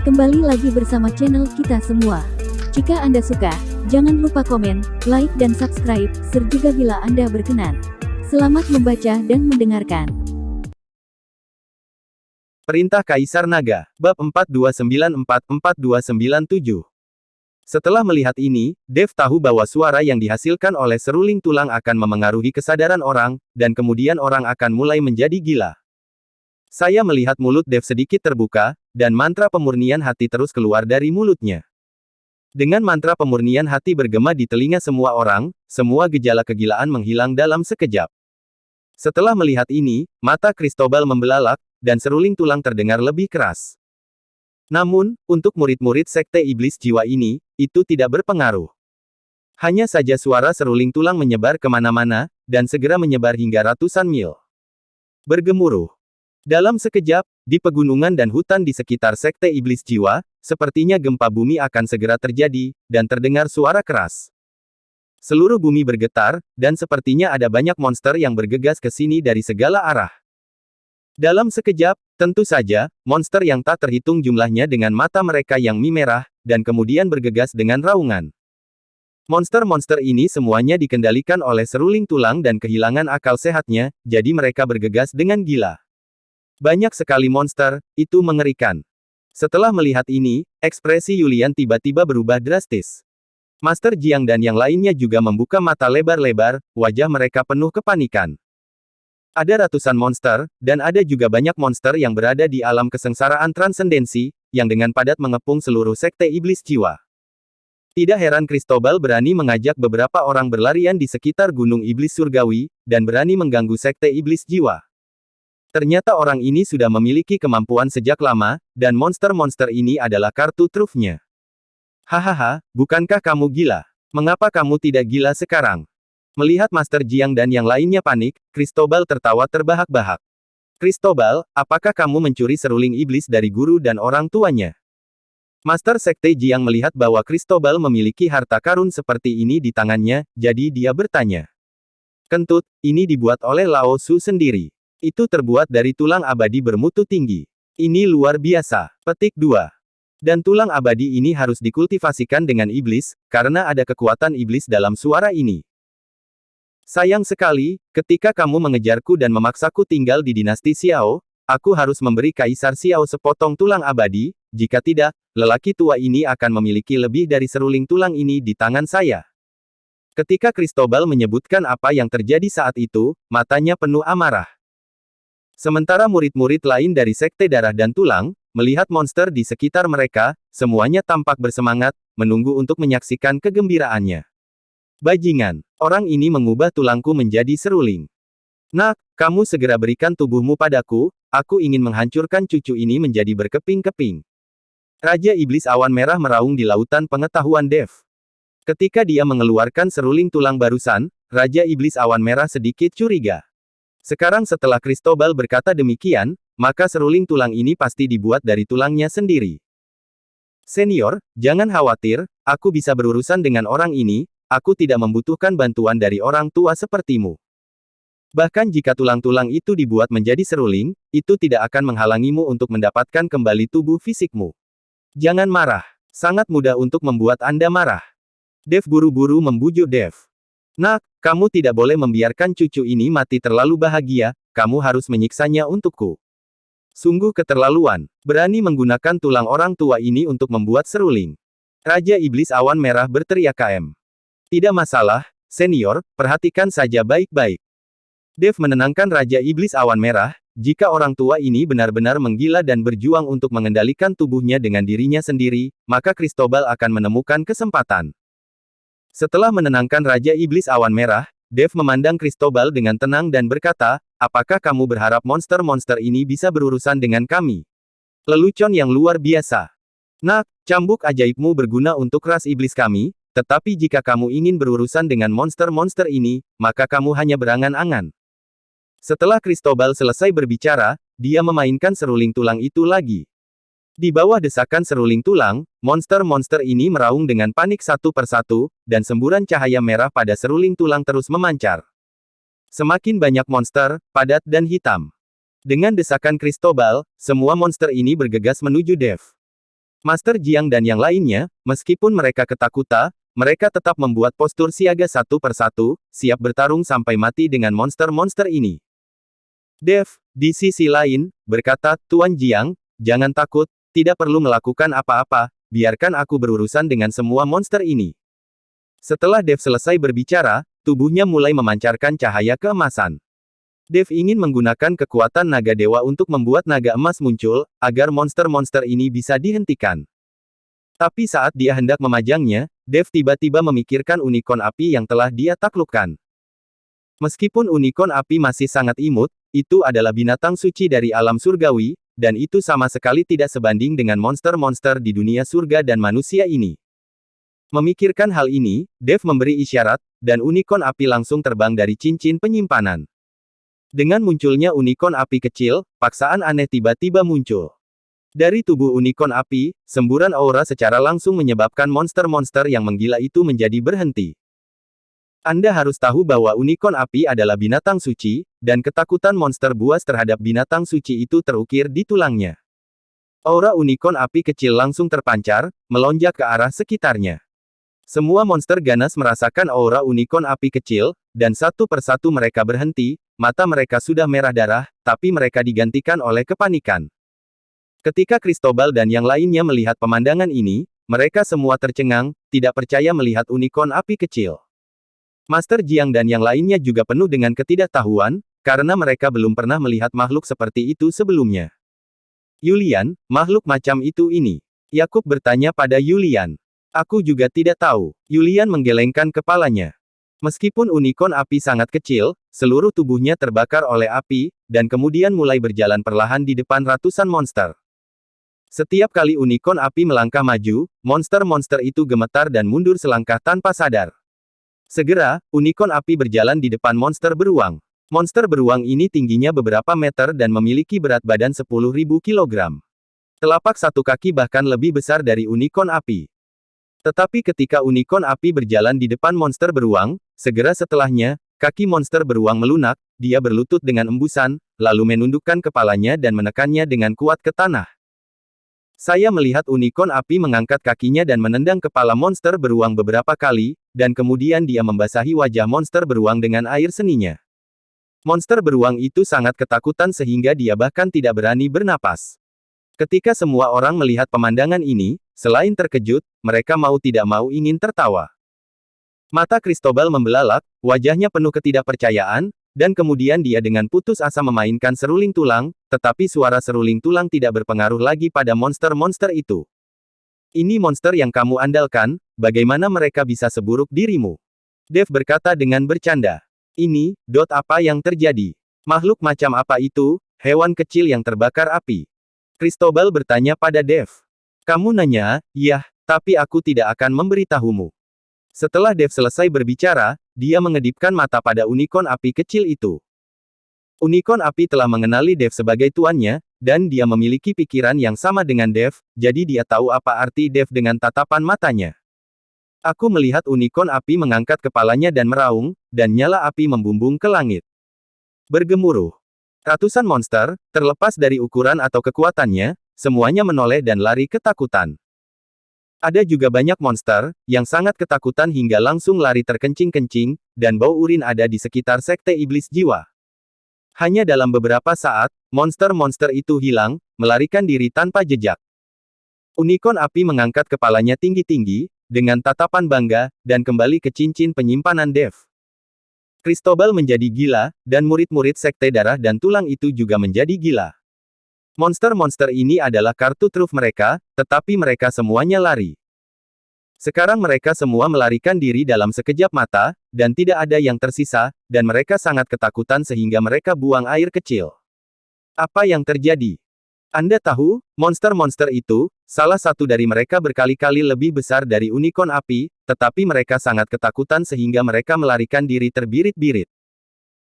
Kembali lagi bersama channel kita semua. Jika Anda suka, jangan lupa komen, like dan subscribe, serta bila Anda berkenan. Selamat membaca dan mendengarkan. Perintah Kaisar Naga, Bab 4294-4297. Setelah melihat ini, Dev tahu bahwa suara yang dihasilkan oleh seruling tulang akan memengaruhi kesadaran orang, dan kemudian orang akan mulai menjadi gila. Saya melihat mulut Dev sedikit terbuka, dan mantra pemurnian hati terus keluar dari mulutnya. Dengan mantra pemurnian hati bergema di telinga semua orang, semua gejala kegilaan menghilang dalam sekejap. Setelah melihat ini, mata Cristobal membelalak, dan seruling tulang terdengar lebih keras. Namun, untuk murid-murid Sekte Iblis Jiwa ini, itu tidak berpengaruh. Hanya saja suara seruling tulang menyebar kemana-mana, dan segera menyebar hingga ratusan mil. Bergemuruh. Dalam sekejap, di pegunungan dan hutan di sekitar Sekte Iblis Jiwa, sepertinya gempa bumi akan segera terjadi, dan terdengar suara keras. Seluruh bumi bergetar, dan sepertinya ada banyak monster yang bergegas ke sini dari segala arah. Dalam sekejap, tentu saja, monster yang tak terhitung jumlahnya dengan mata mereka yang merah, dan kemudian bergegas dengan raungan. Monster-monster ini semuanya dikendalikan oleh seruling tulang dan kehilangan akal sehatnya, jadi mereka bergegas dengan gila. Banyak sekali monster, itu mengerikan. Setelah melihat ini, ekspresi Yulian tiba-tiba berubah drastis. Master Jiang dan yang lainnya juga membuka mata lebar-lebar, wajah mereka penuh kepanikan. Ada ratusan monster, dan ada juga banyak monster yang berada di alam kesengsaraan transendensi, yang dengan padat mengepung seluruh Sekte Iblis Jiwa. Tidak heran Cristobal berani mengajak beberapa orang berlarian di sekitar Gunung Iblis Surgawi, dan berani mengganggu Sekte Iblis Jiwa. Ternyata orang ini sudah memiliki kemampuan sejak lama, dan monster-monster ini adalah kartu trufnya. Hahaha, bukankah kamu gila? Mengapa kamu tidak gila sekarang? Melihat Master Jiang dan yang lainnya panik, Cristobal tertawa terbahak-bahak. Cristobal, apakah kamu mencuri seruling iblis dari guru dan orang tuanya? Master Sekte Jiang melihat bahwa Cristobal memiliki harta karun seperti ini di tangannya, jadi dia bertanya. Kentut, ini dibuat oleh Lao Su sendiri. Itu terbuat dari tulang abadi bermutu tinggi. Ini luar biasa. Petik 2. Dan tulang abadi ini harus dikultivasikan dengan iblis, karena ada kekuatan iblis dalam suara ini. Sayang sekali, ketika kamu mengejarku dan memaksaku tinggal di dinasti Xiao, aku harus memberi Kaisar Xiao sepotong tulang abadi, jika tidak, lelaki tua ini akan memiliki lebih dari seruling tulang ini di tangan saya. Ketika Cristobal menyebutkan apa yang terjadi saat itu, matanya penuh amarah. Sementara murid-murid lain dari Sekte Darah dan Tulang, melihat monster di sekitar mereka, semuanya tampak bersemangat, menunggu untuk menyaksikan kegembiraannya. Bajingan, orang ini mengubah tulangku menjadi seruling. Nak, kamu segera berikan tubuhmu padaku, aku ingin menghancurkan cucu ini menjadi berkeping-keping. Raja Iblis Awan Merah meraung di lautan pengetahuan Dev. Ketika dia mengeluarkan seruling tulang barusan, Raja Iblis Awan Merah sedikit curiga. Sekarang setelah Cristobal berkata demikian, maka seruling tulang ini pasti dibuat dari tulangnya sendiri. Senior, jangan khawatir, aku bisa berurusan dengan orang ini. Aku tidak membutuhkan bantuan dari orang tua sepertimu. Bahkan jika tulang-tulang itu dibuat menjadi seruling, itu tidak akan menghalangimu untuk mendapatkan kembali tubuh fisikmu. Jangan marah. Sangat mudah untuk membuat Anda marah. Dev buru-buru membujuk Dev. Nak, kamu tidak boleh membiarkan cucu ini mati terlalu bahagia, kamu harus menyiksanya untukku. Sungguh keterlaluan, berani menggunakan tulang orang tua ini untuk membuat seruling. Raja Iblis Awan Merah berteriak KM. Tidak masalah, senior, perhatikan saja baik-baik. Dev menenangkan Raja Iblis Awan Merah, jika orang tua ini benar-benar menggila dan berjuang untuk mengendalikan tubuhnya dengan dirinya sendiri, maka Cristobal akan menemukan kesempatan. Setelah menenangkan Raja Iblis Awan Merah, Dev memandang Cristobal dengan tenang dan berkata, apakah kamu berharap monster-monster ini bisa berurusan dengan kami? Lelucon yang luar biasa. Nak, cambuk ajaibmu berguna untuk ras iblis kami, tetapi jika kamu ingin berurusan dengan monster-monster ini, maka kamu hanya berangan-angan. Setelah Cristobal selesai berbicara, dia memainkan seruling tulang itu lagi. Di bawah desakan seruling tulang, monster-monster ini meraung dengan panik satu persatu, dan semburan cahaya merah pada seruling tulang terus memancar. Semakin banyak monster, padat dan hitam. Dengan desakan Cristobal, semua monster ini bergegas menuju Dev. Master Jiang dan yang lainnya, meskipun mereka ketakutan, mereka tetap membuat postur siaga satu persatu, siap bertarung sampai mati dengan monster-monster ini. Dev, di sisi lain, berkata, Tuan Jiang, jangan takut, tidak perlu melakukan apa-apa, biarkan aku berurusan dengan semua monster ini. Setelah Dev selesai berbicara, tubuhnya mulai memancarkan cahaya keemasan. Dev ingin menggunakan kekuatan naga dewa untuk membuat naga emas muncul, agar monster-monster ini bisa dihentikan. Tapi saat dia hendak memajangnya, Dev tiba-tiba memikirkan unicorn api yang telah dia taklukkan. Meskipun unicorn api masih sangat imut, itu adalah binatang suci dari alam surgawi, dan itu sama sekali tidak sebanding dengan monster-monster di dunia surga dan manusia ini. Memikirkan hal ini, Dev memberi isyarat, dan unicorn api langsung terbang dari cincin penyimpanan. Dengan munculnya unicorn api kecil, paksaan aneh tiba-tiba muncul. Dari tubuh unicorn api, semburan aura secara langsung menyebabkan monster-monster yang menggila itu menjadi berhenti. Anda harus tahu bahwa unicorn api adalah binatang suci, dan ketakutan monster buas terhadap binatang suci itu terukir di tulangnya. Aura unicorn api kecil langsung terpancar, melonjak ke arah sekitarnya. Semua monster ganas merasakan aura unicorn api kecil, dan satu persatu mereka berhenti. Mata mereka sudah merah darah, tapi mereka digantikan oleh kepanikan. Ketika Cristobal dan yang lainnya melihat pemandangan ini, mereka semua tercengang, tidak percaya melihat unicorn api kecil. Master Jiang dan yang lainnya juga penuh dengan ketidaktahuan, karena mereka belum pernah melihat makhluk seperti itu sebelumnya. Yulian, makhluk macam itu ini? Yakub bertanya pada Yulian. Aku juga tidak tahu. Yulian menggelengkan kepalanya. Meskipun unicorn api sangat kecil, seluruh tubuhnya terbakar oleh api, dan kemudian mulai berjalan perlahan di depan ratusan monster. Setiap kali unicorn api melangkah maju, monster-monster itu gemetar dan mundur selangkah tanpa sadar. Segera, unicorn api berjalan di depan monster beruang. Monster beruang ini tingginya beberapa meter dan memiliki berat badan 10.000 kg. Telapak satu kaki bahkan lebih besar dari unicorn api. Tetapi ketika unicorn api berjalan di depan monster beruang, segera setelahnya, kaki monster beruang melunak, dia berlutut dengan embusan, lalu menundukkan kepalanya dan menekannya dengan kuat ke tanah. Saya melihat unicorn api mengangkat kakinya dan menendang kepala monster beruang beberapa kali, dan kemudian dia membasahi wajah monster beruang dengan air seninya. Monster beruang itu sangat ketakutan sehingga dia bahkan tidak berani bernapas. Ketika semua orang melihat pemandangan ini, selain terkejut, mereka mau tidak mau ingin tertawa. Mata Cristobal membelalak, wajahnya penuh ketidakpercayaan, dan kemudian dia dengan putus asa memainkan seruling tulang, tetapi suara seruling tulang tidak berpengaruh lagi pada monster-monster itu. Ini monster yang kamu andalkan, bagaimana mereka bisa seburuk dirimu? Dev berkata dengan bercanda. Ini, apa yang terjadi? Makhluk macam apa itu, hewan kecil yang terbakar api? Cristobal bertanya pada Dev. Kamu nanya, yah, tapi aku tidak akan memberitahumu. Setelah Dev selesai berbicara, dia mengedipkan mata pada unicorn api kecil itu. Unicorn api telah mengenali Dev sebagai tuannya, dan dia memiliki pikiran yang sama dengan Dev, jadi dia tahu apa arti Dev dengan tatapan matanya. Aku melihat unicorn api mengangkat kepalanya dan meraung, dan nyala api membumbung ke langit. Bergemuruh. Ratusan monster, terlepas dari ukuran atau kekuatannya, semuanya menoleh dan lari ketakutan. Ada juga banyak monster, yang sangat ketakutan hingga langsung lari terkencing-kencing, dan bau urin ada di sekitar sekte iblis jiwa. Hanya dalam beberapa saat, monster-monster itu hilang, melarikan diri tanpa jejak. Unicorn api mengangkat kepalanya tinggi-tinggi, dengan tatapan bangga, dan kembali ke cincin penyimpanan Dev. Cristobal menjadi gila, dan murid-murid sekte darah dan tulang itu juga menjadi gila. Monster-monster ini adalah kartu truf mereka, tetapi mereka semuanya lari. Sekarang mereka semua melarikan diri dalam sekejap mata, dan tidak ada yang tersisa, dan mereka sangat ketakutan sehingga mereka buang air kecil. Apa yang terjadi? Anda tahu, monster-monster itu, salah satu dari mereka berkali-kali lebih besar dari unicorn api, tetapi mereka sangat ketakutan sehingga mereka melarikan diri terbirit-birit.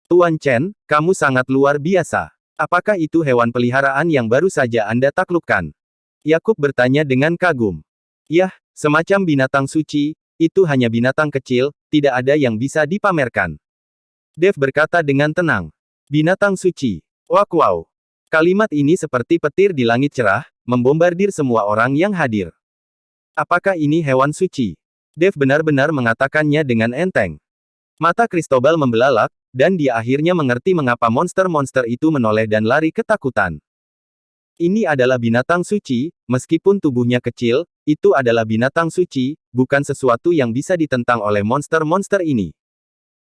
Tuan Chen, kamu sangat luar biasa. Apakah itu hewan peliharaan yang baru saja Anda taklukkan? Yakub bertanya dengan kagum. Yah, semacam binatang suci, itu hanya binatang kecil, tidak ada yang bisa dipamerkan. Dev berkata dengan tenang. Binatang suci. Wow. Kalimat ini seperti petir di langit cerah, membombardir semua orang yang hadir. Apakah ini hewan suci? Dev benar-benar mengatakannya dengan enteng. Mata Cristobal membelalak, dan dia akhirnya mengerti mengapa monster-monster itu menoleh dan lari ketakutan. Ini adalah binatang suci, meskipun tubuhnya kecil, itu adalah binatang suci, bukan sesuatu yang bisa ditentang oleh monster-monster ini.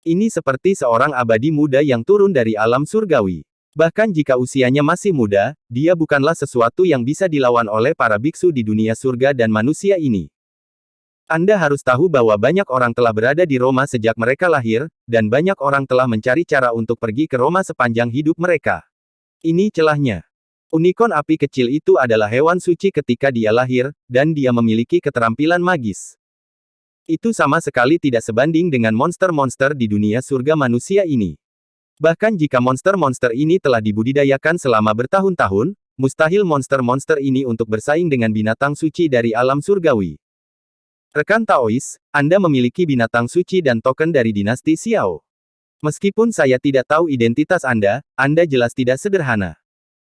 Ini seperti seorang abadi muda yang turun dari alam surgawi. Bahkan jika usianya masih muda, dia bukanlah sesuatu yang bisa dilawan oleh para biksu di dunia surga dan manusia ini. Anda harus tahu bahwa banyak orang telah berada di Roma sejak mereka lahir, dan banyak orang telah mencari cara untuk pergi ke Roma sepanjang hidup mereka. Ini celahnya. Unicorn api kecil itu adalah hewan suci ketika dia lahir, dan dia memiliki keterampilan magis. Itu sama sekali tidak sebanding dengan monster-monster di dunia surga manusia ini. Bahkan jika monster-monster ini telah dibudidayakan selama bertahun-tahun, mustahil monster-monster ini untuk bersaing dengan binatang suci dari alam surgawi. Rekan Taois, Anda memiliki binatang suci dan token dari dinasti Xiao. Meskipun saya tidak tahu identitas Anda jelas tidak sederhana.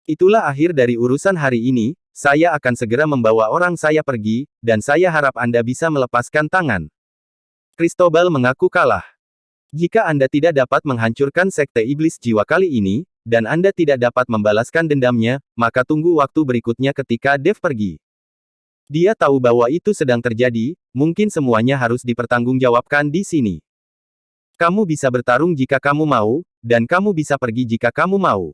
Itulah akhir dari urusan hari ini, saya akan segera membawa orang saya pergi, dan saya harap Anda bisa melepaskan tangan. Cristobal mengaku kalah. Jika Anda tidak dapat menghancurkan sekte iblis jiwa kali ini, dan Anda tidak dapat membalaskan dendamnya, maka tunggu waktu berikutnya ketika Dev pergi. Dia tahu bahwa itu sedang terjadi, mungkin semuanya harus dipertanggungjawabkan di sini. Kamu bisa bertarung jika kamu mau, dan kamu bisa pergi jika kamu mau.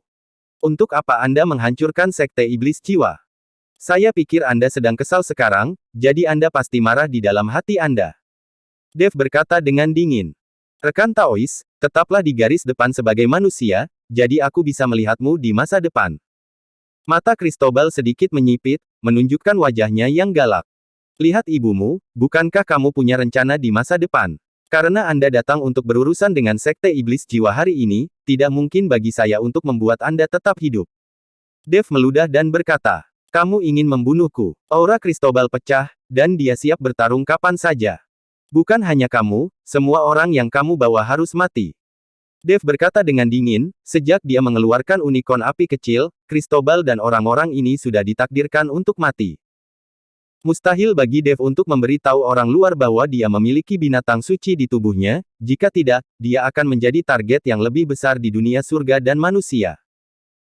Untuk apa Anda menghancurkan sekte iblis jiwa? Saya pikir Anda sedang kesal sekarang, jadi Anda pasti marah di dalam hati Anda. Dev berkata dengan dingin. Rekan Taois, tetaplah di garis depan sebagai manusia, jadi aku bisa melihatmu di masa depan. Mata Cristobal sedikit menyipit, menunjukkan wajahnya yang galak. Lihat ibumu, bukankah kamu punya rencana di masa depan? Karena Anda datang untuk berurusan dengan sekte iblis jiwa hari ini, tidak mungkin bagi saya untuk membuat Anda tetap hidup. Dev meludah dan berkata, kamu ingin membunuhku. Aura Cristobal pecah, dan dia siap bertarung kapan saja. Bukan hanya kamu, semua orang yang kamu bawa harus mati. Dev berkata dengan dingin, sejak dia mengeluarkan unicorn api kecil, Cristobal dan orang-orang ini sudah ditakdirkan untuk mati. Mustahil bagi Dev untuk memberitahu orang luar bahwa dia memiliki binatang suci di tubuhnya, jika tidak, dia akan menjadi target yang lebih besar di dunia surga dan manusia.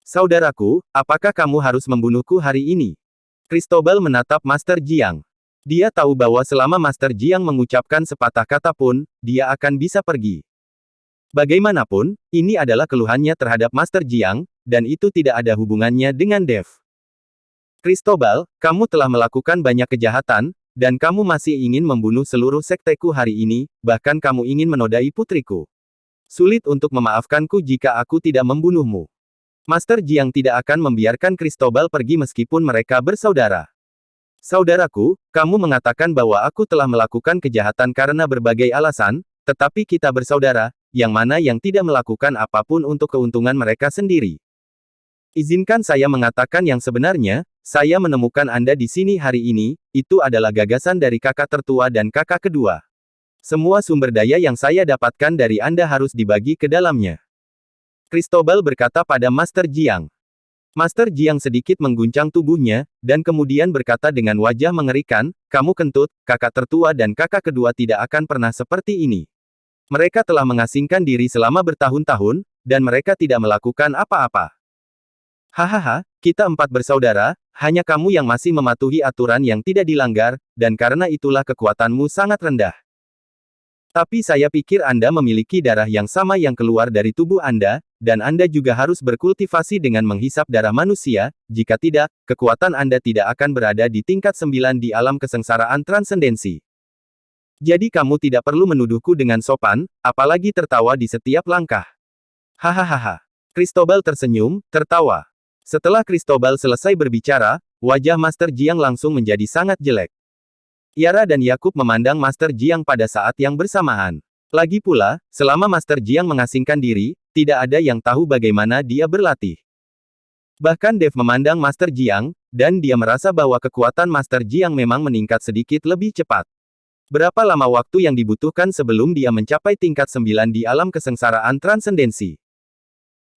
Saudaraku, apakah kamu harus membunuhku hari ini? Cristobal menatap Master Jiang. Dia tahu bahwa selama Master Jiang mengucapkan sepatah kata pun, dia akan bisa pergi. Bagaimanapun, ini adalah keluhannya terhadap Master Jiang, dan itu tidak ada hubungannya dengan Dev. Cristobal, kamu telah melakukan banyak kejahatan, dan kamu masih ingin membunuh seluruh sekteku hari ini, bahkan kamu ingin menodai putriku. Sulit untuk memaafkanku jika aku tidak membunuhmu. Master Jiang tidak akan membiarkan Cristobal pergi meskipun mereka bersaudara. Saudaraku, kamu mengatakan bahwa aku telah melakukan kejahatan karena berbagai alasan, tetapi kita bersaudara, yang mana yang tidak melakukan apapun untuk keuntungan mereka sendiri. Izinkan saya mengatakan yang sebenarnya, saya menemukan Anda di sini hari ini, itu adalah gagasan dari kakak tertua dan kakak kedua. Semua sumber daya yang saya dapatkan dari Anda harus dibagi ke dalamnya. Cristobal berkata pada Master Jiang. Master Jiang sedikit mengguncang tubuhnya, dan kemudian berkata dengan wajah mengerikan, kamu kentut, kakak tertua dan kakak kedua tidak akan pernah seperti ini. Mereka telah mengasingkan diri selama bertahun-tahun, dan mereka tidak melakukan apa-apa. Hahaha, kita empat bersaudara, hanya kamu yang masih mematuhi aturan yang tidak dilanggar, dan karena itulah kekuatanmu sangat rendah. Tapi saya pikir Anda memiliki darah yang sama yang keluar dari tubuh Anda, dan Anda juga harus berkultivasi dengan menghisap darah manusia, jika tidak, kekuatan Anda tidak akan berada di tingkat 9 di alam kesengsaraan transendensi. Jadi kamu tidak perlu menuduhku dengan sopan, apalagi tertawa di setiap langkah. Hahaha. Cristobal tersenyum, tertawa. Setelah Cristobal selesai berbicara, wajah Master Jiang langsung menjadi sangat jelek. Yara dan Yakub memandang Master Jiang pada saat yang bersamaan. Lagi pula, selama Master Jiang mengasingkan diri, tidak ada yang tahu bagaimana dia berlatih. Bahkan Dev memandang Master Jiang, dan dia merasa bahwa kekuatan Master Jiang memang meningkat sedikit lebih cepat. Berapa lama waktu yang dibutuhkan sebelum dia mencapai tingkat 9 di alam kesengsaraan transendensi?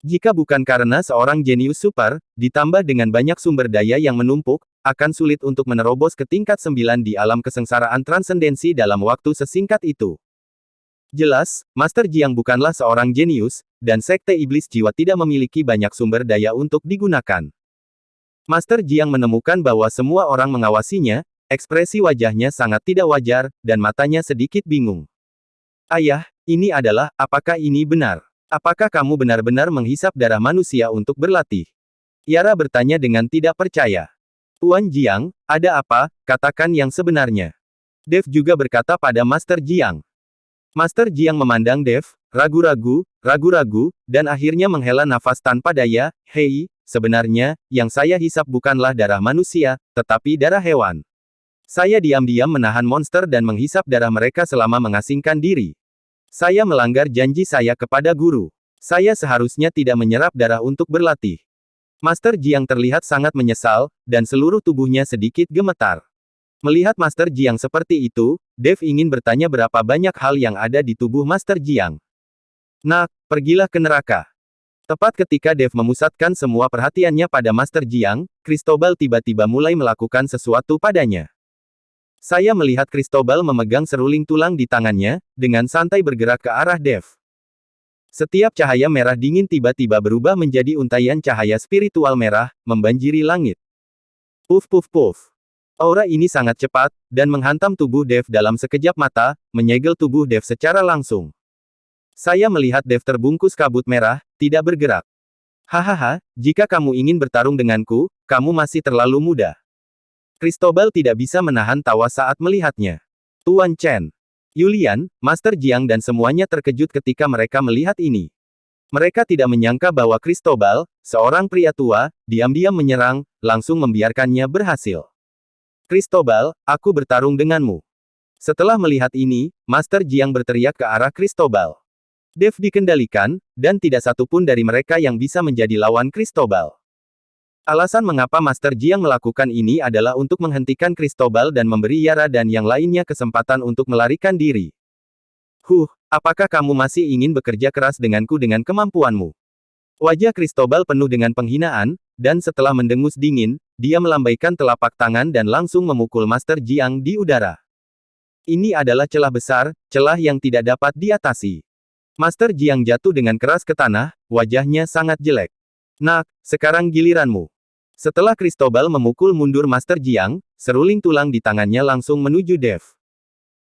Jika bukan karena seorang jenius super, ditambah dengan banyak sumber daya yang menumpuk, akan sulit untuk menerobos ke tingkat 9 di alam kesengsaraan transendensi dalam waktu sesingkat itu. Jelas, Master Jiang bukanlah seorang jenius, dan Sekte Iblis Jiwa tidak memiliki banyak sumber daya untuk digunakan. Master Jiang menemukan bahwa semua orang mengawasinya, ekspresi wajahnya sangat tidak wajar, dan matanya sedikit bingung. Ayah, ini adalah, apakah ini benar? Apakah kamu benar-benar menghisap darah manusia untuk berlatih? Yara bertanya dengan tidak percaya. Tuan Jiang, ada apa? Katakan yang sebenarnya. Dev juga berkata pada Master Jiang. Master Jiang memandang Dev, ragu-ragu, dan akhirnya menghela nafas tanpa daya. Hei, sebenarnya, yang saya hisap bukanlah darah manusia, tetapi darah hewan. Saya diam-diam menahan monster dan menghisap darah mereka selama mengasingkan diri. Saya melanggar janji saya kepada guru. Saya seharusnya tidak menyerap darah untuk berlatih. Master Jiang terlihat sangat menyesal, dan seluruh tubuhnya sedikit gemetar. Melihat Master Jiang seperti itu, Dev ingin bertanya berapa banyak hal yang ada di tubuh Master Jiang. Nak, pergilah ke neraka. Tepat ketika Dev memusatkan semua perhatiannya pada Master Jiang, Cristobal tiba-tiba mulai melakukan sesuatu padanya. Saya melihat Cristobal memegang seruling tulang di tangannya, dengan santai bergerak ke arah Dev. Setiap cahaya merah dingin tiba-tiba berubah menjadi untaian cahaya spiritual merah, membanjiri langit. Puff puff puff. Aura ini sangat cepat, dan menghantam tubuh Dev dalam sekejap mata, menyegel tubuh Dev secara langsung. Saya melihat Dev terbungkus kabut merah, tidak bergerak. Hahaha, jika kamu ingin bertarung denganku, kamu masih terlalu muda. Cristobal tidak bisa menahan tawa saat melihatnya. Tuan Chen, Yulian, Master Jiang dan semuanya terkejut ketika mereka melihat ini. Mereka tidak menyangka bahwa Cristobal, seorang pria tua, diam-diam menyerang, langsung membiarkannya berhasil. Cristobal, aku bertarung denganmu. Setelah melihat ini, Master Jiang berteriak ke arah Cristobal. Dev dikendalikan, dan tidak satupun dari mereka yang bisa menjadi lawan Cristobal. Alasan mengapa Master Jiang melakukan ini adalah untuk menghentikan Cristobal dan memberi Yara dan yang lainnya kesempatan untuk melarikan diri. Apakah kamu masih ingin bekerja keras denganku dengan kemampuanmu? Wajah Cristobal penuh dengan penghinaan, dan setelah mendengus dingin, dia melambaikan telapak tangan dan langsung memukul Master Jiang di udara. Ini adalah celah besar, celah yang tidak dapat diatasi. Master Jiang jatuh dengan keras ke tanah, wajahnya sangat jelek. Nak, sekarang giliranmu. Setelah Cristobal memukul mundur Master Jiang, seruling tulang di tangannya langsung menuju Dev.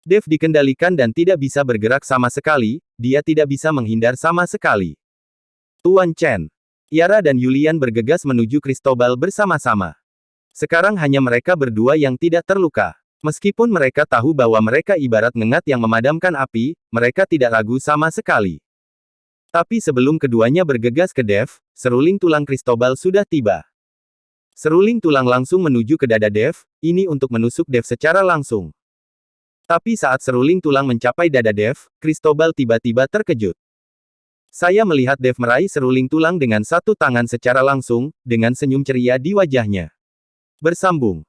Dev dikendalikan dan tidak bisa bergerak sama sekali, dia tidak bisa menghindar sama sekali. Tuan Chen, Yara dan Yulian bergegas menuju Cristobal bersama-sama. Sekarang hanya mereka berdua yang tidak terluka. Meskipun mereka tahu bahwa mereka ibarat ngengat yang memadamkan api, mereka tidak ragu sama sekali. Tapi sebelum keduanya bergegas ke Dev, seruling tulang Cristobal sudah tiba. Seruling tulang langsung menuju ke dada Dev, ini untuk menusuk Dev secara langsung. Tapi saat seruling tulang mencapai dada Dev, Cristobal tiba-tiba terkejut. Saya melihat Dev meraih seruling tulang dengan satu tangan secara langsung, dengan senyum ceria di wajahnya. Bersambung.